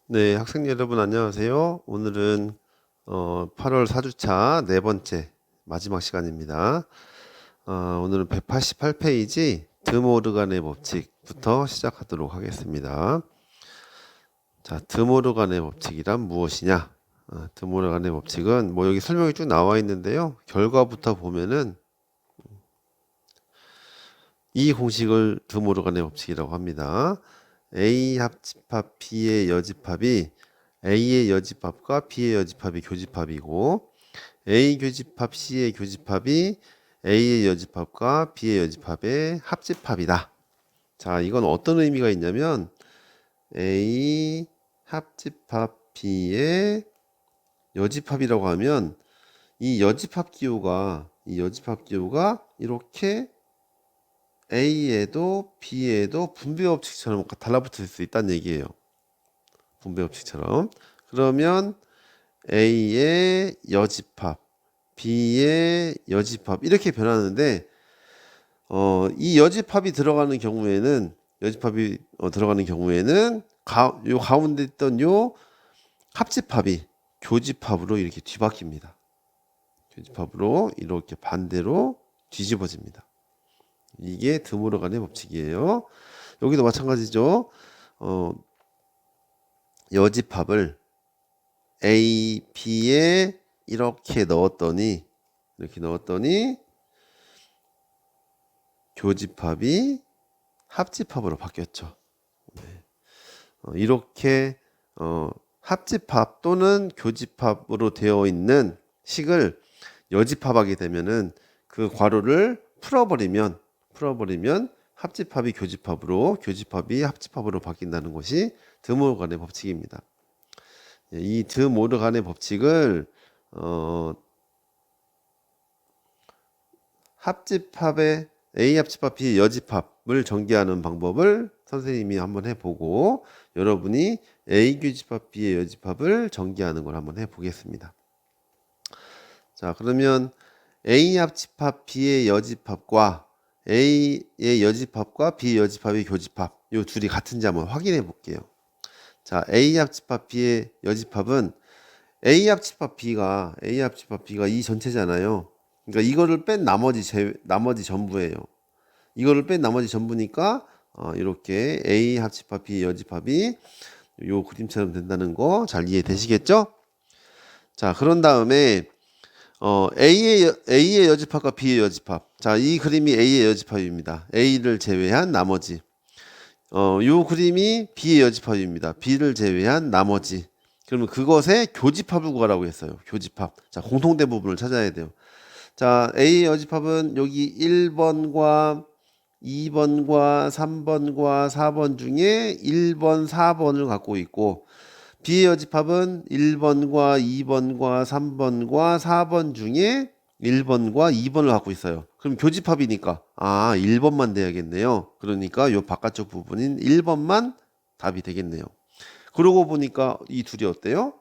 네, 학생 여러분 안녕하세요. 오늘은 8월 4주차 네 번째 마지막 시간입니다. 오늘은 188페이지 드모르간의 법칙부터 시작하도록 하겠습니다. 자, 드모르간의 법칙이란 무엇이냐? 드모르간의 법칙은 뭐 여기 설명이 쭉 나와 있는데요. 결과부터 보면은 이 공식을 드모르간의 법칙이라고 합니다. A 합집합 B의 여집합이 A의 여집합과 B의 여집합이 교집합이고 A 교집합 C의 교집합이 A의 여집합과 B의 여집합의 합집합이다. 자, 이건 어떤 의미가 있냐면 A 합집합 B의 여집합이라고 하면 이 여집합 기호가 이렇게 A에도 B에도 분배 법칙처럼 달라붙을 수 있다는 얘기예요. 분배 법칙처럼. 그러면 A의 여집합, B의 여집합 이렇게 변하는데 이 여집합이 들어가는 경우에는 요 가운데 있던 요 합집합이 교집합으로 이렇게 뒤바뀝니다. 교집합으로 이렇게 반대로 뒤집어집니다. 이게 드모르간의 법칙이에요. 여기도 마찬가지죠. 여집합을 A, B에 이렇게 넣었더니 교집합이 합집합으로 바뀌었죠. 이렇게 합집합 또는 교집합으로 되어 있는 식을 여집합하게 되면은 그 괄호를 풀어버리면 합집합이 교집합으로 교집합이 합집합으로 바뀐다는 것이 드모르간의 법칙입니다. 이 드모르간의 법칙을 합집합의 A 합집합 B 여집합을 전개하는 방법을 선생님이 한번 해보고 여러분이 A 교집합 B의 여집합을 전개하는 걸 한번 해보겠습니다. 자, 그러면 A 합집합 B의 여집합과 A의 여집합과 B의 여집합의 교집합 이 둘이 같은지 한번 확인해 볼게요. 자, A 합집합 B의 여집합은 A 합집합 B가 이 전체잖아요. 그러니까 이거를 뺀 나머지 전부예요. 이거를 뺀 나머지 전부니까 이렇게 A 합집합 B 여집합이 요 그림처럼 된다는 거 잘 이해되시겠죠? 자, 그런 다음에 A의 여집합과 B의 여집합. 자, 이 그림이 A의 여집합입니다. A를 제외한 나머지. 요 그림이 B의 여집합입니다. B를 제외한 나머지. 그러면 그것의 교집합을 구하라고 했어요. 교집합. 자, 공통된 부분을 찾아야 돼요. 자, A의 여집합은 여기 1번과 2번과 3번과 4번 중에 1번, 4번을 갖고 있고 B의 여집합은 1번과 2번과 3번과 4번 중에 1번과 2번을 갖고 있어요. 그럼 교집합이니까 1번만 돼야겠네요. 그러니까 요 바깥쪽 부분인 1번만 답이 되겠네요. 그러고 보니까 이 둘이 어때요?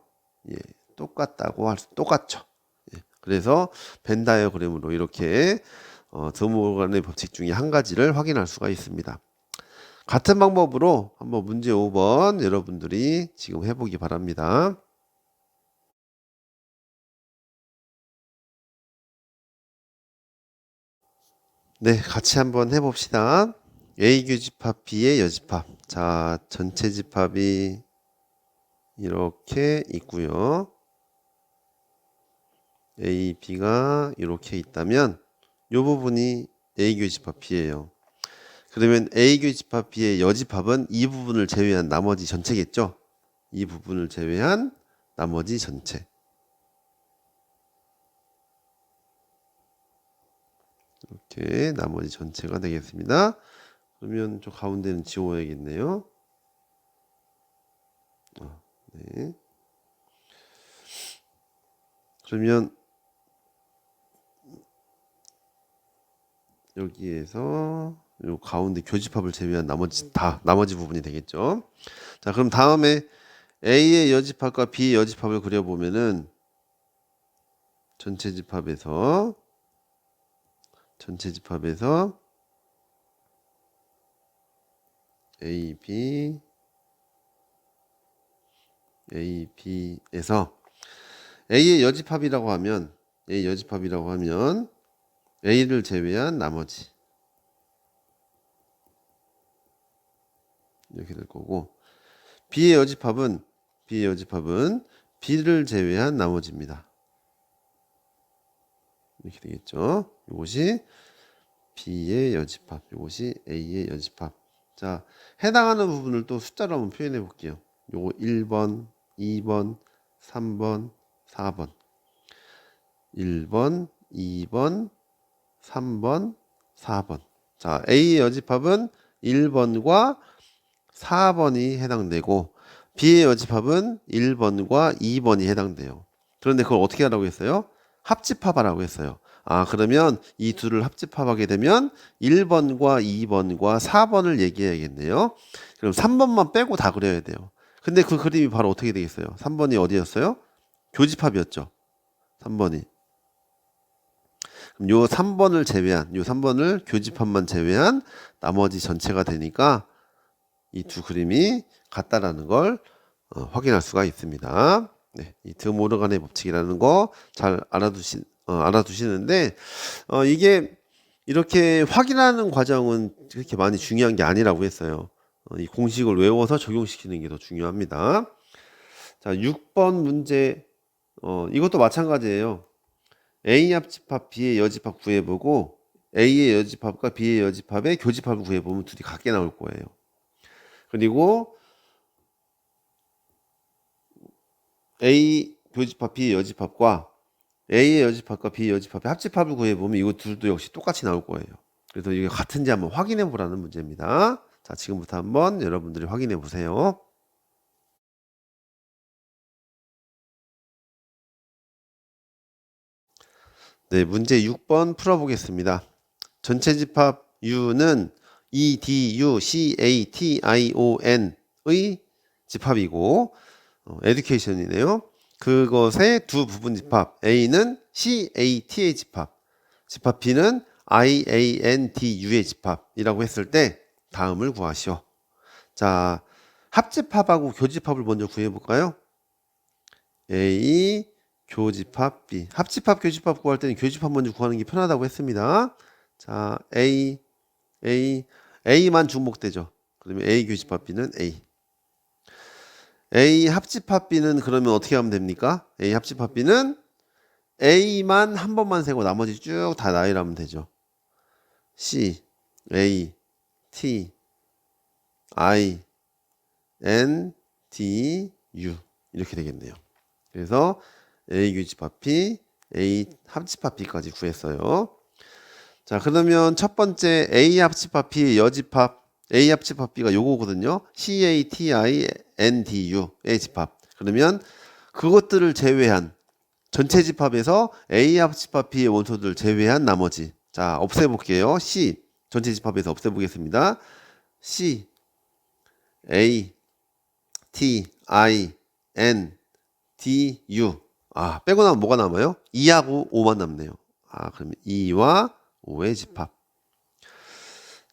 예, 똑같죠. 예, 그래서 벤 다이어그램으로 이렇게 드모르간의 법칙 중에 한 가지를 확인할 수가 있습니다. 같은 방법으로 한번 문제 5번 여러분들이 지금 해보기 바랍니다. 네, 같이 한번 해봅시다. A 교집합 B의 여집합. 자, 전체 집합이 이렇게 있고요. A, B가 이렇게 있다면 이 부분이 A 교집합 B예요. 그러면 A 교집합 B의 여집합은 이 부분을 제외한 나머지 전체겠죠? 이 부분을 제외한 나머지 전체. 이렇게 나머지 전체가 되겠습니다. 그러면 저 가운데는 지워야겠네요. 네. 그러면 여기에서 요 가운데 교집합을 제외한 나머지 부분이 되겠죠. 자, 그럼 다음에 A의 여집합과 B의 여집합을 그려보면은 전체 집합에서 A, B A, B에서 A의 여집합이라고 하면 A를 제외한 나머지 이렇게 될 거고, B의 여집합은 B를 제외한 나머지입니다. 이렇게 되겠죠. 이것이 B의 여집합, 이것이 A의 여집합. 자, 해당하는 부분을 또 숫자로 한번 표현해 볼게요. 요거 1번, 2번, 3번, 4번. 1번, 2번, 3번, 4번. 자, A의 여집합은 1번과 4번이 해당되고, B의 여집합은 1번과 2번이 해당돼요. 그런데 그걸 어떻게 하라고 했어요? 합집합하라고 했어요. 아, 그러면 이 둘을 합집합하게 되면 1번과 2번과 4번을 얘기해야겠네요. 그럼 3번만 빼고 다 그려야 돼요. 근데 그 그림이 바로 어떻게 되겠어요? 3번이 어디였어요? 교집합이었죠. 3번이. 그럼 요 3번을 교집합만 제외한 나머지 전체가 되니까 이 두 그림이 같다라는 걸 확인할 수가 있습니다. 네, 이 드모르간의 법칙이라는 거 잘 알아두시는데, 이게 이렇게 확인하는 과정은 그렇게 많이 중요한 게 아니라고 했어요. 이 공식을 외워서 적용시키는 게 더 중요합니다. 자, 6번 문제, 이것도 마찬가지예요. A 합집합, B의 여집합 구해보고 A의 여집합과 B의 여집합의 교집합을 구해보면 둘이 같게 나올 거예요. 그리고 A 교집합, B의 여집합과 A의 여집합과 B의 여집합의 합집합을 구해보면 이거 둘도 역시 똑같이 나올 거예요. 그래서 이게 같은지 한번 확인해 보라는 문제입니다. 자, 지금부터 한번 여러분들이 확인해 보세요. 네, 문제 6번 풀어보겠습니다. 전체 집합 U는 EDU, CATION의 집합이고, 에듀케이션이네요. 그것의 두 부분 집합, A는 CAT의 집합, 집합 B는 IANDU의 집합이라고 했을 때 다음을 구하시오. 자, 합집합하고 교집합을 먼저 구해볼까요? A, 교집합 B. 합집합, 교집합 구할 때는 교집합 먼저 구하는 게 편하다고 했습니다. 자, A만 주목되죠. 그러면 A 교집합 B는 A. A 합집합 B는 그러면 어떻게 하면 됩니까? A 합집합 B는 A만 한 번만 세고 나머지 쭉 다 나열하면 되죠. C, A, T, I, N, D, U 이렇게 되겠네요. 그래서 A 교집합 B, A 합집합 B까지 구했어요. 자, 그러면 첫 번째 A 합집합 B의 여집합 A 합집합 B가 요거거든요. CATINDU의 집합. 그러면 그것들을 제외한 전체 집합에서 A 합집합 B의 원소들을 제외한 나머지. 자, 없애볼게요. C 전체 집합에서 없애보겠습니다. C, A, T, I, N, D, U. 아, 빼고 나면 뭐가 남아요? 2하고 5만 남네요. 아, 그러면 2와 5의 집합.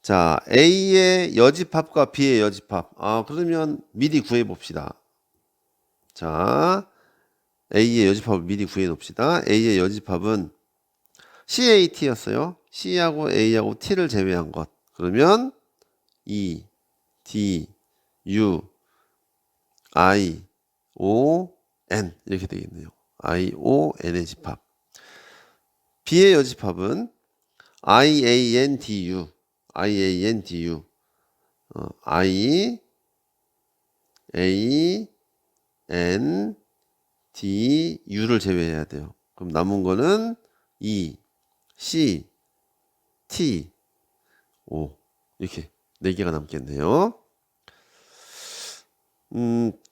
자, A의 여집합과 B의 여집합. 아, 그러면 미리 구해 봅시다. 자, A의 여집합을 미리 구해 놓읍시다. A의 여집합은 CAT였어요. C하고 A하고 T를 제외한 것. 그러면 E, D, U, I, O, N 이렇게 되겠네요. I, O, N의 집합. B의 여집합은 IANDU, IANDU, I, A, N, D, U를 제외해야 돼요. 그럼 남은 거는 E, C, T, O 이렇게 4개가 남겠네요.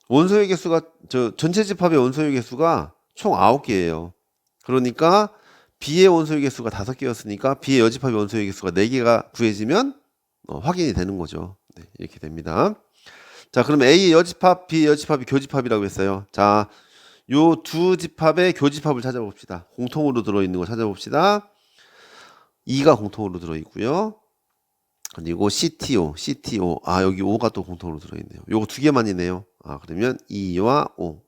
원소의 개수가 전체 집합의 원소의 개수가 총 9개예요. 그러니까 B의 원소의 개수가 5개였으니까 B의 여집합의 원소의 개수가 4개가 구해지면 확인이 되는 거죠. 네, 이렇게 됩니다. 자, 그럼 A의 여집합, B의 여집합이 교집합이라고 했어요. 자, 요 두 집합의 교집합을 찾아봅시다. 공통으로 들어있는 거 찾아봅시다. 2가 공통으로 들어있고요. 그리고 CTO. 아, 여기 5가 또 공통으로 들어있네요. 요거 2개만이네요. 그러면 2와 5.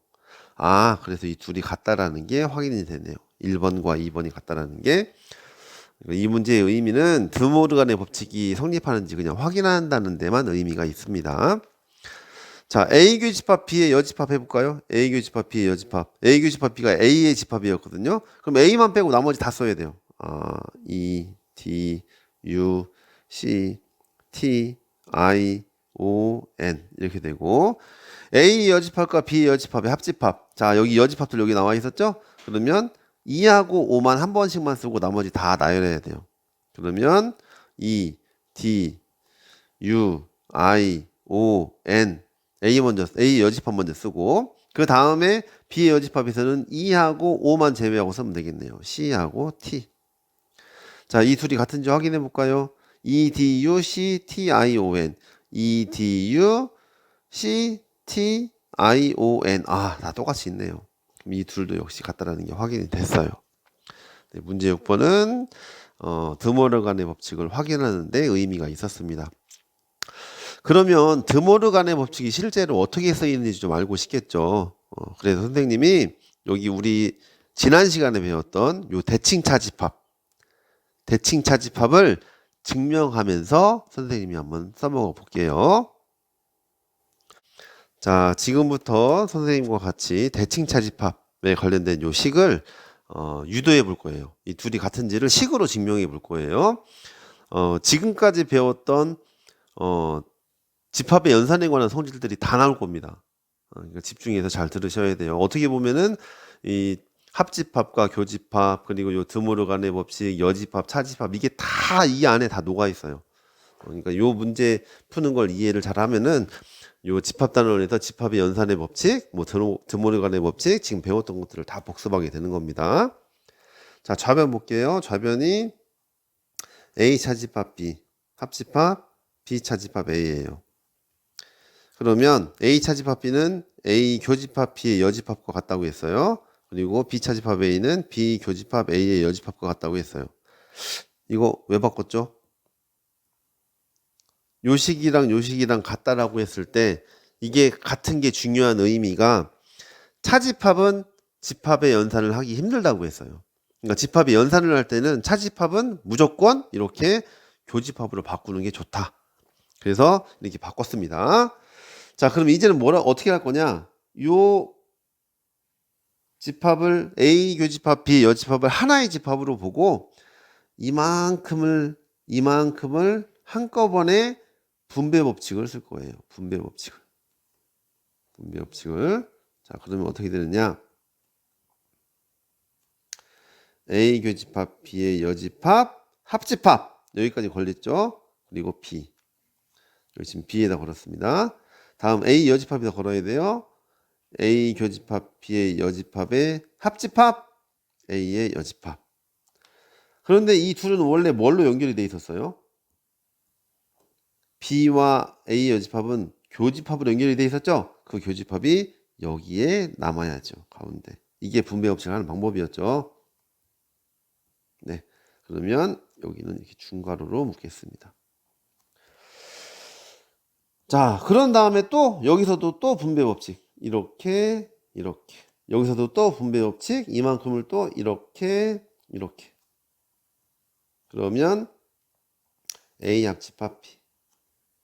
그래서 이 둘이 같다라는 게 확인이 되네요. 1번과 2번이 같다라는 게. 이 문제의 의미는 드모르간의 법칙이 성립하는지 그냥 확인한다는 데만 의미가 있습니다. 자, A 교집합 B의 여집합 해볼까요? A 교집합 B의 여집합. A 교집합 B가 A의 집합이었거든요. 그럼 A만 빼고 나머지 다 써야 돼요. E, D, U, C, T, I, O, N 이렇게 되고 A 여집합과 B 여집합의 합집합. 자, 여기 여집합들 여기 나와 있었죠? 그러면 2하고 5만 한 번씩만 쓰고 나머지 다 나열해야 돼요. 그러면 E, D, U, I, O, N A 여집합 먼저 쓰고 그 다음에 B 여집합에서는 2하고 5만 제외하고 쓰면 되겠네요. C하고 T. 자, 이 둘이 같은지 확인해 볼까요? EDU, CTION EDU, CTION 다 똑같이 있네요. 그럼 이 둘도 역시 같다라는 게 확인이 됐어요. 네, 문제 6번은 드모르간의 법칙을 확인하는 데 의미가 있었습니다. 그러면 드모르간의 법칙이 실제로 어떻게 쓰이는지 좀 알고 싶겠죠. 그래서 선생님이 여기 우리 지난 시간에 배웠던 요 대칭차집합을 증명하면서 선생님이 한번 써먹어 볼게요. 자, 지금부터 선생님과 같이 대칭차집합에 관련된 요 식을 유도해 볼 거예요. 이 둘이 같은지를 식으로 증명해 볼 거예요. 지금까지 배웠던 집합의 연산에 관한 성질들이 다 나올 겁니다. 그러니까 집중해서 잘 들으셔야 돼요. 어떻게 보면은 이 합집합과 교집합 그리고 요 드모르간의 법칙, 여집합, 차집합 이게 다 이 안에 다 녹아 있어요. 그러니까 요 문제 푸는 걸 이해를 잘하면은 요 집합단원에서 집합의 연산의 법칙, 뭐 드모르간의 법칙 지금 배웠던 것들을 다 복습하게 되는 겁니다. 자, 좌변 볼게요. 좌변이 A 차집합 B, 합집합 B 차집합 A예요. 그러면 A 차집합 B는 A 교집합 B의 여집합과 같다고 했어요. 그리고 B 차집합 A는 B 교집합 A의 여집합과 같다고 했어요. 이거 왜 바꿨죠? 요식이랑 같다라고 했을 때 이게 같은 게 중요한 의미가 차집합은 집합의 연산을 하기 힘들다고 했어요. 그러니까 집합의 연산을 할 때는 차집합은 무조건 이렇게 교집합으로 바꾸는 게 좋다. 그래서 이렇게 바꿨습니다. 자, 그럼 이제는 어떻게 할 거냐? 요 집합을 A 교집합 B 여집합을 하나의 집합으로 보고 이만큼을 한꺼번에 분배 법칙을 쓸 거예요. 분배 법칙을. 자, 그러면 어떻게 되느냐? A 교집합 B의 여집합 합집합 여기까지 걸렸죠? 그리고 B 여기 지금 B에다 걸었습니다. 다음 A 여집합에다 걸어야 돼요. A 교집합 B의 여집합의 합집합 A의 여집합. 그런데 이 둘은 원래 뭘로 연결이 돼 있었어요? B와 A 여집합은 교집합으로 연결이 돼 있었죠? 그 교집합이 여기에 남아야죠. 가운데. 이게 분배 법칙을 하는 방법이었죠. 네. 그러면 여기는 이렇게 중괄호로 묶겠습니다. 자, 그런 다음에 또 여기서도 또 분배 법칙. 이렇게. 여기서도 또 분배 법칙. 이만큼을 또 이렇게. 그러면 A 합집합 B.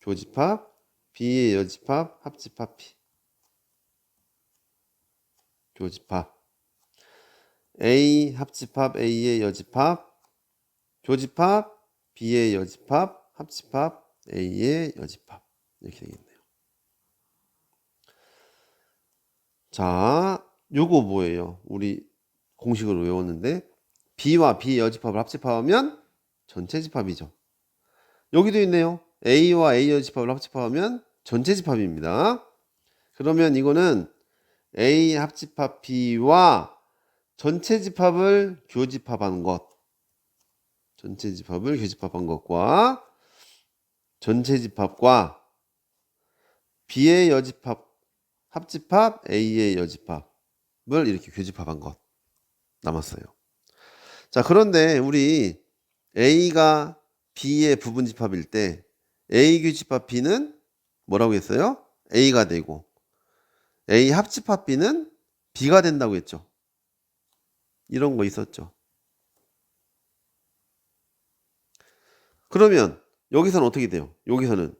교집합 B의 여집합 합집합 B. 교집합 A 합집합 A의 여집합 교집합 B의 여집합 합집합 A의 여집합 이렇게 되겠네요. 자, 요거 뭐예요? 우리 공식으로 외웠는데 B와 B 여집합을 합집하면 전체 집합이죠. 여기도 있네요. A와 A 여집합을 합집하면 전체 집합입니다. 그러면 이거는 A 합집합 B와 전체 집합을 교집합한 것. 전체 집합을 교집합한 것과 전체 집합과 B의 여집합 합집합 A의 여집합을 이렇게 교집합한 것 남았어요. 자, 그런데 우리 A가 B의 부분집합일 때 A 교집합 B는 뭐라고 했어요? A가 되고 A 합집합 B는 B가 된다고 했죠. 이런 거 있었죠. 그러면 여기서는 어떻게 돼요? 여기서는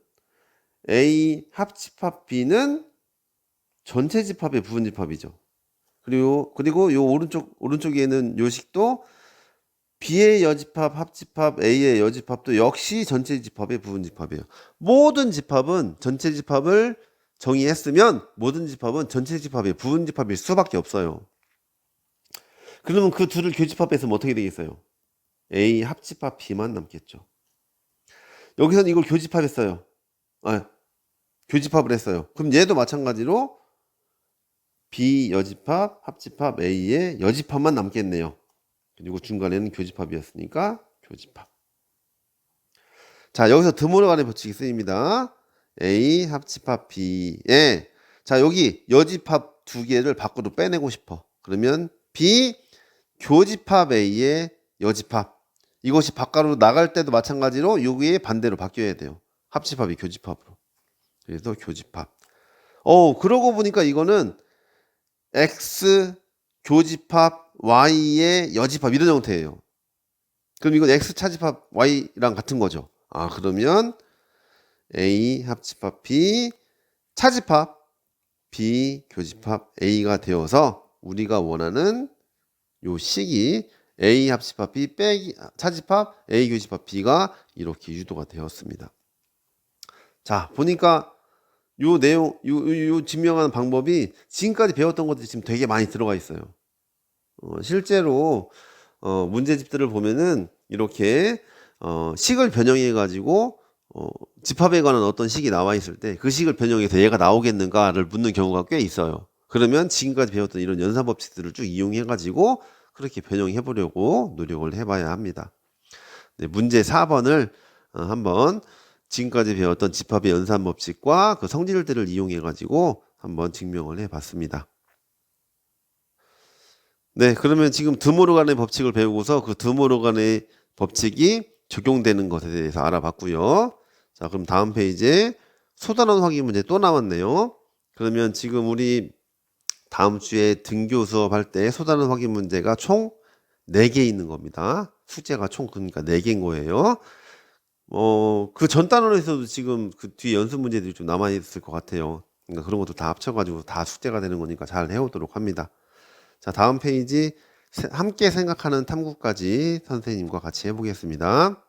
A 합집합 B는 전체 집합의 부분 집합이죠. 그리고 요 오른쪽에 있는 요 식도 B의 여집합, 합집합, A의 여집합도 역시 전체 집합의 부분 집합이에요. 모든 집합은 전체 집합을 정의했으면 모든 집합은 전체 집합의 부분 집합일 수밖에 없어요. 그러면 그 둘을 교집합해서 어떻게 되겠어요? A 합집합 B만 남겠죠. 여기서는 이걸 교집합했어요. 교집합을 했어요. 그럼 얘도 마찬가지로 B 여집합, 합집합 A의 여집합만 남겠네요. 그리고 중간에는 교집합이었으니까 교집합. 자, 여기서 드모르 간의 법칙이 쓰입니다. A 합집합 B에 자, 여기 여집합 두 개를 밖으로 빼내고 싶어. 그러면 B 교집합 A의 여집합. 이것이 바깥으로 나갈 때도 마찬가지로 여기에 반대로 바뀌어야 돼요. 합집합이 교집합으로. 그래서 교집합. 그러고 보니까 이거는 X 교집합 Y의 여집합 이런 형태예요. 그럼 이건 X 차집합 Y랑 같은 거죠. 그러면 A 합집합 B 차집합 B 교집합 A가 되어서 우리가 원하는 요 식이 A 합집합 B 빼기 차집합 A 교집합 B가 이렇게 유도가 되었습니다. 자, 보니까 요 내용, 요 증명하는 방법이 지금까지 배웠던 것들이 지금 되게 많이 들어가 있어요. 실제로 문제집들을 보면은 이렇게 식을 변형해 가지고 집합에 관한 어떤 식이 나와 있을 때 그 식을 변형해서 얘가 나오겠는가를 묻는 경우가 꽤 있어요. 그러면 지금까지 배웠던 이런 연산 법칙들을 쭉 이용해 가지고 그렇게 변형해 보려고 노력을 해봐야 합니다. 네, 문제 4번을 한번 지금까지 배웠던 집합의 연산 법칙과 그 성질들을 이용해 가지고 한번 증명을 해 봤습니다. 네, 그러면 지금 드모르간의 법칙을 배우고서 그 드모르간의 법칙이 적용되는 것에 대해서 알아봤고요. 자, 그럼 다음 페이지에 소단원 확인 문제 또 나왔네요. 그러면 지금 우리 다음 주에 등교 수업할 때 소단원 확인 문제가 총 4개 있는 겁니다. 숙제가 총 그러니까 4개인 거예요. 그 전 단원에서도 지금 그 뒤에 연습 문제들이 좀 남아있을 것 같아요. 그러니까 그런 것도 다 합쳐가지고 다 숙제가 되는 거니까 잘 해오도록 합니다. 자, 다음 페이지 함께 생각하는 탐구까지 선생님과 같이 해보겠습니다.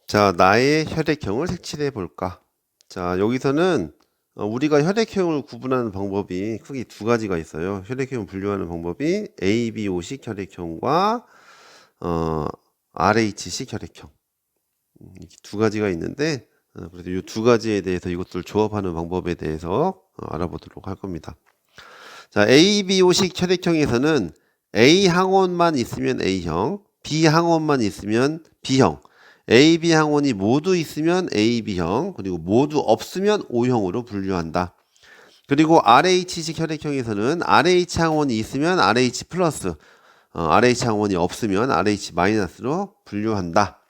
자, 나의 혈액형을 색칠해 볼까? 자, 여기서는 우리가 혈액형을 구분하는 방법이 크게 두 가지가 있어요. 혈액형을 분류하는 방법이 ABO식 혈액형과 RH식 혈액형 이렇게 두 가지가 있는데 그래서 이 두 가지에 대해서 이것들 조합하는 방법에 대해서 알아보도록 할 겁니다. 자, ABO식 혈액형에서는 A 항원만 있으면 A형, B 항원만 있으면 B형, AB 항원이 모두 있으면 AB형, 그리고 모두 없으면 O형으로 분류한다. 그리고 RH식 혈액형에서는 RH 항원이 있으면 RH 플러스, RH 항원이 없으면 RH 마이너스로 분류한다.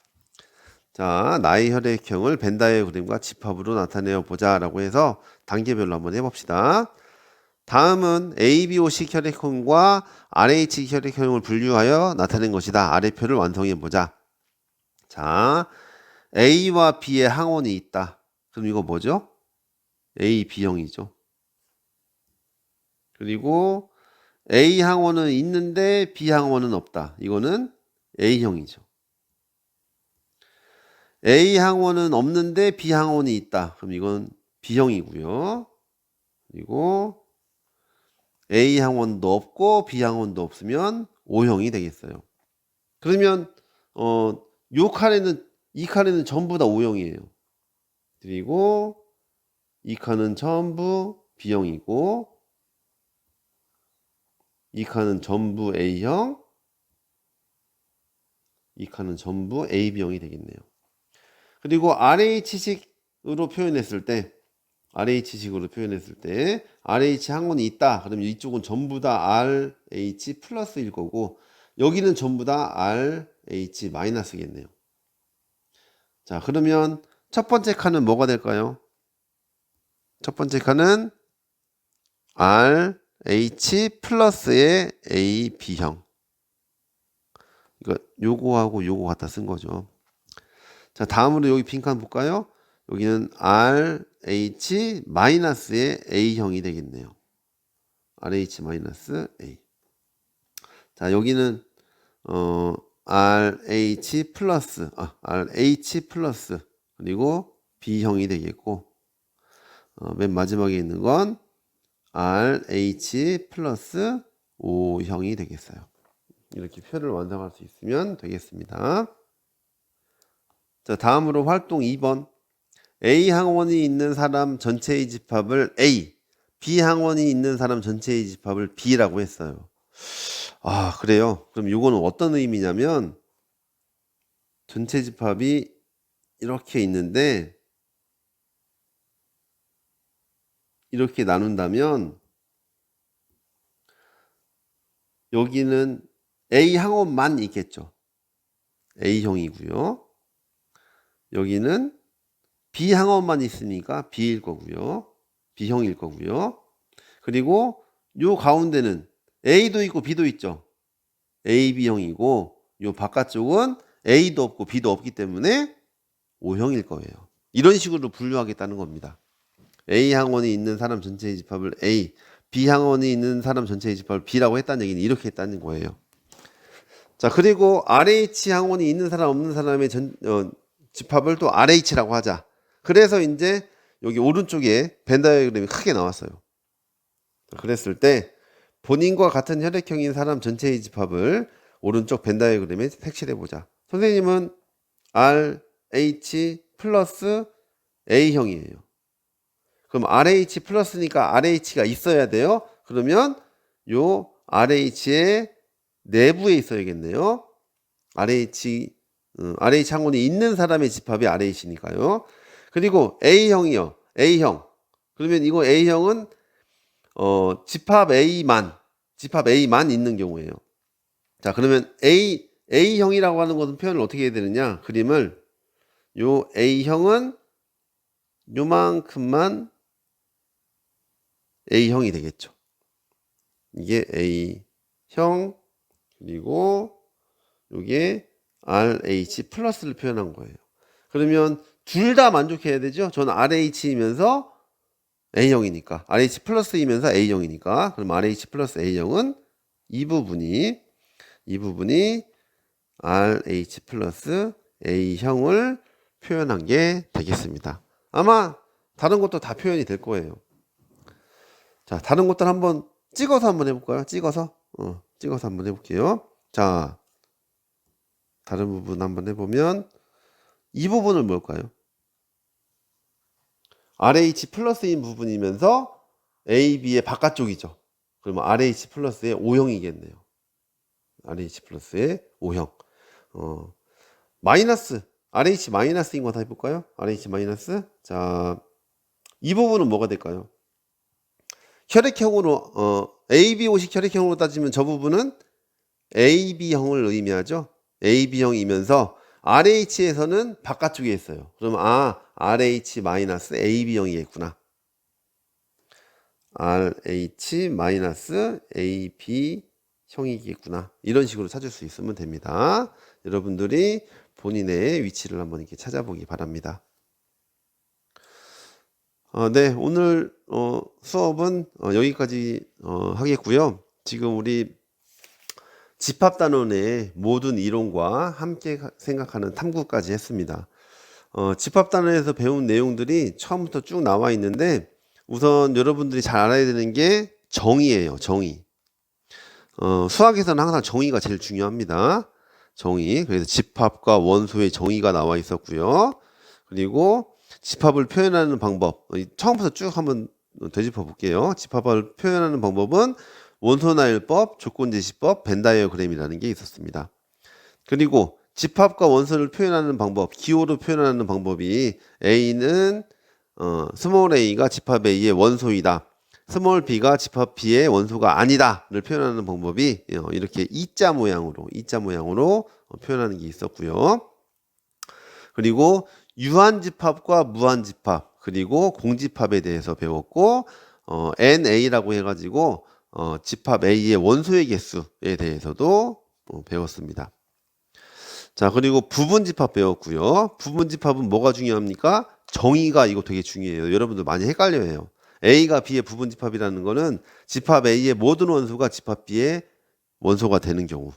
자, 나의 혈액형을 벤 다이어그램과 집합으로 나타내어 보자 라고 해서 단계별로 한번 해봅시다. 다음은 ABO식 혈액형과 RH 혈액형을 분류하여 나타낸 것이다. 아래표를 완성해 보자. 자, A와 B의 항원이 있다. 그럼 이거 뭐죠? A, B형이죠. 그리고 A 항원은 있는데 B 항원은 없다. 이거는 A형이죠. A 항원은 없는데 B 항원이 있다. 그럼 이건 B형이고요. 그리고 A 항원도 없고 B 항원도 없으면 O형이 되겠어요. 그러면 이 칸에는 전부 다 O형이에요. 그리고 이 칸은 전부 B형이고 이 칸은 전부 A형, 이 칸은 전부 AB형이 되겠네요. 그리고 RH식으로 표현했을 때 RH 항원이 있다. 그러면 이쪽은 전부 다 RH 플러스일 거고 여기는 전부 다 RH 마이너스겠네요. 자, 그러면 첫 번째 칸은 뭐가 될까요? 첫 번째 칸은 RH 플러스의 A, B형. 이거 요거하고 요거 갖다 쓴 거죠. 자, 다음으로 여기 빈칸 볼까요? 여기는 RH 마이너스의 A형이 되겠네요. RH 마이너스 A. 자, 여기는 RH 플러스 RH 플러스 그리고 B형이 되겠고 맨 마지막에 있는 건 RH 플러스 O형이 되겠어요. 이렇게 표를 완성할 수 있으면 되겠습니다. 자, 다음으로 활동 2번. A 항원이 있는 사람 전체의 집합을 A, B 항원이 있는 사람 전체의 집합을 B라고 했어요. 아, 그래요? 그럼 이거는 어떤 의미냐면 전체 집합이 이렇게 있는데 이렇게 나눈다면 여기는 A 항원만 있겠죠. A형이고요. 여기는 B 항원만 있으니까 B일 거고요. B형일 거고요. 그리고 요 가운데는 A도 있고 B도 있죠. AB형이고 요 바깥쪽은 A도 없고 B도 없기 때문에 O형일 거예요. 이런 식으로 분류하겠다는 겁니다. A 항원이 있는 사람 전체의 집합을 A, B 항원이 있는 사람 전체의 집합을 B라고 했다는 얘기는 이렇게 했다는 거예요. 자, 그리고 RH 항원이 있는 사람 없는 사람의 집합을 또 RH라고 하자. 그래서 이제 여기 오른쪽에 벤 다이어그램이 크게 나왔어요. 그랬을 때 본인과 같은 혈액형인 사람 전체의 집합을 오른쪽 벤 다이어그램에 색칠해 보자. 선생님은 RH 플러스 A형이에요. 그럼 RH 플러스니까 RH가 있어야 돼요. 그러면 요 RH의 내부에 있어야겠네요. RH 항원이 있는 사람의 집합이 RH니까요. 그리고 A형이요. A형. 그러면 이거 A형은 집합 A만 있는 경우예요. 자, 그러면 A형이라고 하는 것은 표현을 어떻게 해야 되느냐? 그림을 요 A형은 요만큼만 A형이 되겠죠. 이게 A형 그리고 요게 RH 플러스를 표현한 거예요. 그러면 둘 다 만족해야 되죠. 저는 RH이면서 A형이니까 RH 플러스이면서 A형이니까 그럼 RH 플러스 A형은 이 부분이 RH 플러스 A형을 표현한 게 되겠습니다. 아마 다른 것도 다 표현이 될 거예요. 자, 다른 것들 한번 찍어서 한번 해볼까요? 찍어서 한번 해볼게요. 자, 다른 부분 한번 해보면 이 부분은 뭘까요? RH 플러스인 부분이면서 AB의 바깥쪽이죠. 그러면 RH 플러스의 O형이겠네요. RH 플러스의 O형. 마이너스, RH 마이너스인 거 다 해볼까요? RH 마이너스. 자, 이 부분은 뭐가 될까요? 혈액형으로, AB5식 혈액형으로 따지면 저 부분은 AB형을 의미하죠. AB형이면서 RH에서는 바깥쪽에 있어요. 그럼 RH 마이너스 AB형이겠구나. RH 마이너스 AB형이겠구나. 이런 식으로 찾을 수 있으면 됩니다. 여러분들이 본인의 위치를 한번 이렇게 찾아보기 바랍니다. 네, 오늘 수업은 여기까지 하겠고요. 지금 우리 집합단원의 모든 이론과 함께 생각하는 탐구까지 했습니다. 집합단원에서 배운 내용들이 처음부터 쭉 나와 있는데 우선 여러분들이 잘 알아야 되는 게 정의예요. 정의. 수학에서는 항상 정의가 제일 중요합니다. 정의. 그래서 집합과 원소의 정의가 나와 있었고요. 그리고 집합을 표현하는 방법. 처음부터 쭉 한번 되짚어 볼게요. 집합을 표현하는 방법은 원소나열법, 조건제시법, 벤 다이어그램이라는 게 있었습니다. 그리고 집합과 원소를 표현하는 방법, 기호로 표현하는 방법이 A는 스몰 a가 집합 A의 원소이다. 스몰 b가 집합 B의 원소가 아니다를 표현하는 방법이 이렇게 이자 모양으로 표현하는 게 있었고요. 그리고 유한집합과 무한집합 그리고 공집합에 대해서 배웠고 NA라고 해가지고 집합 A의 원소의 개수에 대해서도 배웠습니다. 자, 그리고 부분집합 배웠고요. 부분집합은 뭐가 중요합니까? 정의가 이거 되게 중요해요. 여러분들 많이 헷갈려해요. A가 B의 부분집합이라는 거는 집합 A의 모든 원소가 집합 B의 원소가 되는 경우,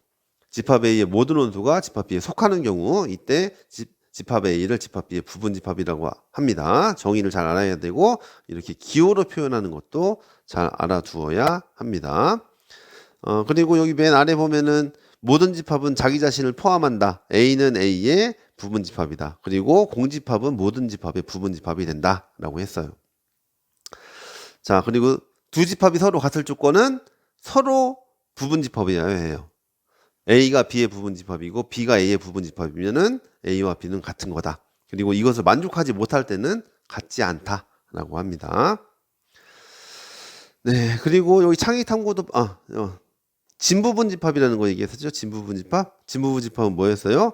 집합 A의 모든 원소가 집합 B에 속하는 경우, 이때 집합 A를 집합 B의 부분집합이라고 합니다. 정의를 잘 알아야 되고 이렇게 기호로 표현하는 것도 잘 알아두어야 합니다. 그리고 여기 맨 아래 보면은 모든 집합은 자기 자신을 포함한다. A는 A의 부분집합이다. 그리고 공집합은 모든 집합의 부분집합이 된다 라고 했어요. 자, 그리고 두 집합이 서로 같을 조건은 서로 부분집합이어야 해요. A가 B의 부분집합이고 B가 A의 부분집합이면은 A와 B는 같은 거다. 그리고 이것을 만족하지 못할 때는 같지 않다라고 합니다. 네, 그리고 여기 창의탐구도 진부분집합이라는 거 얘기했었죠. 진부분집합. 진부분집합은 뭐였어요?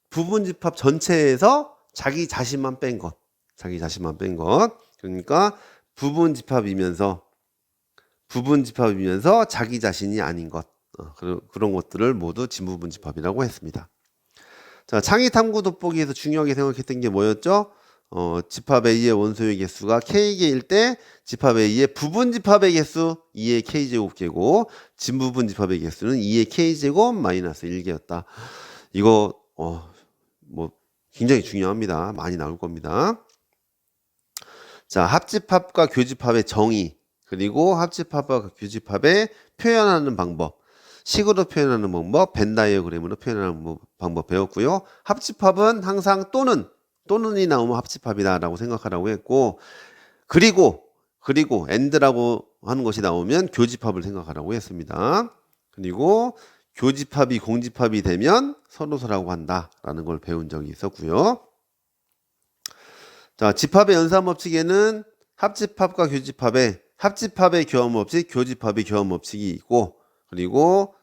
부분집합 전체에서 자기 자신만 뺀 것. 자기 자신만 뺀 것. 그러니까 부분집합이면서 자기 자신이 아닌 것. 그런 것들을 모두 진부분집합이라고 했습니다. 자, 창의탐구 돋보기에서 중요하게 생각했던 게 뭐였죠? 집합 A의 원소의 개수가 K개일 때 집합 A의 부분집합의 개수 2의 K제곱개고 진부분집합의 개수는 2의 K제곱 마이너스 1개였다. 이거 뭐 굉장히 중요합니다. 많이 나올 겁니다. 자, 합집합과 교집합의 정의, 그리고 합집합과 교집합의 표현하는 방법, 식으로 표현하는 방법, 벤 다이어그램으로 표현하는 방법 배웠고요. 합집합은 항상 또는이 나오면 합집합이다라고 생각하라고 했고, 그리고 and라고 하는 것이 나오면 교집합을 생각하라고 했습니다. 그리고 교집합이 공집합이 되면 서로서라고 한다라는 걸 배운 적이 있었고요. 자, 집합의 연산법칙에는 합집합과 교집합의 교합법칙, 교집합의 교합법칙이 있고, 그리고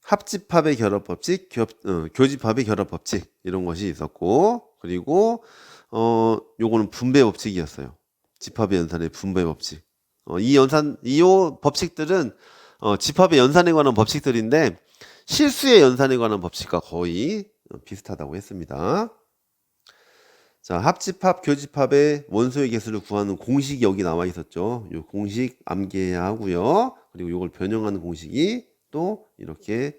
합집합의 결합법칙, 교집합의 결합법칙 이런 것이 있었고, 그리고 요거는 분배법칙이었어요. 집합의 연산의 분배법칙. 이 법칙들은 집합의 연산에 관한 법칙들인데 실수의 연산에 관한 법칙과 거의 비슷하다고 했습니다. 자, 합집합, 교집합의 원소의 개수를 구하는 공식이 여기 나와 있었죠. 이 공식 암기해야 하고요. 그리고 이걸 변형하는 공식이 또 이렇게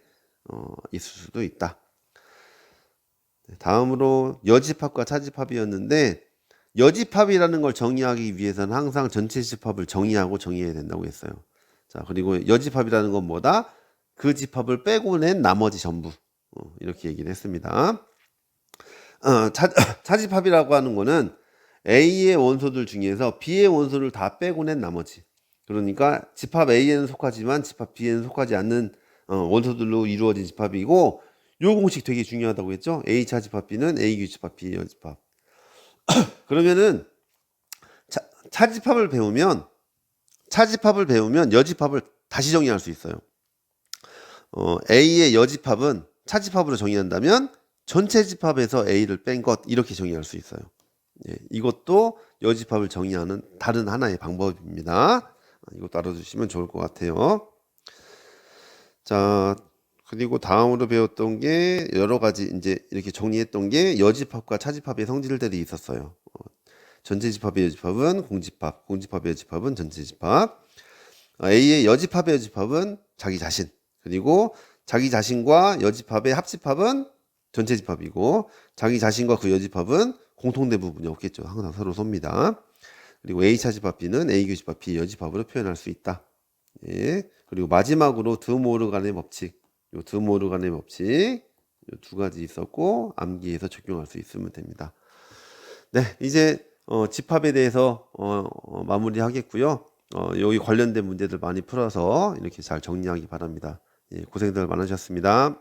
있을 수도 있다. 다음으로 여집합과 차집합이었는데, 여집합이라는 걸 정의하기 위해서는 항상 전체 집합을 정의하고 정의해야 된다고 했어요. 자, 그리고 여집합이라는 건 뭐다? 그 집합을 빼고 낸 나머지 전부. 이렇게 얘기를 했습니다. 차집합이라고 하는 거는 A의 원소들 중에서 B의 원소를 다 빼고 낸 나머지. 그러니까 집합 A에는 속하지만 집합 B에는 속하지 않는 원소들로 이루어진 집합이고, 요 공식 되게 중요하다고 했죠. A 차집합 B는 A 교집합 B 여집합. 그러면은 차집합을 배우면 여집합을 다시 정의할 수 있어요. A의 여집합은 차집합으로 정의한다면 전체 집합에서 A를 뺀 것, 이렇게 정의할 수 있어요. 예, 이것도 여집합을 정의하는 다른 하나의 방법입니다. 이것도 알아두시면 좋을 것 같아요. 자, 그리고 다음으로 배웠던 게 여러 가지 이제 이렇게 정리했던 게 여집합과 차집합의 성질들이 있었어요. 전체 집합의 여집합은 공집합, 공집합의 여집합은 전체 집합. A의 여집합의 여집합은 자기 자신, 그리고 자기 자신과 여집합의 합집합은 전체 집합이고, 자기 자신과 그 여집합은 공통된 부분이 없겠죠. 항상 서로 섭니다. 그리고 A 차집합 B는 A 교집합 B 여집합으로 표현할 수 있다. 예. 그리고 마지막으로 드모르간의 법칙, 요 드모르간의 법칙 요 두 가지 있었고 암기해서 적용할 수 있으면 됩니다. 네, 이제 집합에 대해서 마무리하겠고요. 여기 관련된 문제들 많이 풀어서 이렇게 잘 정리하기 바랍니다. 예, 고생들 많으셨습니다.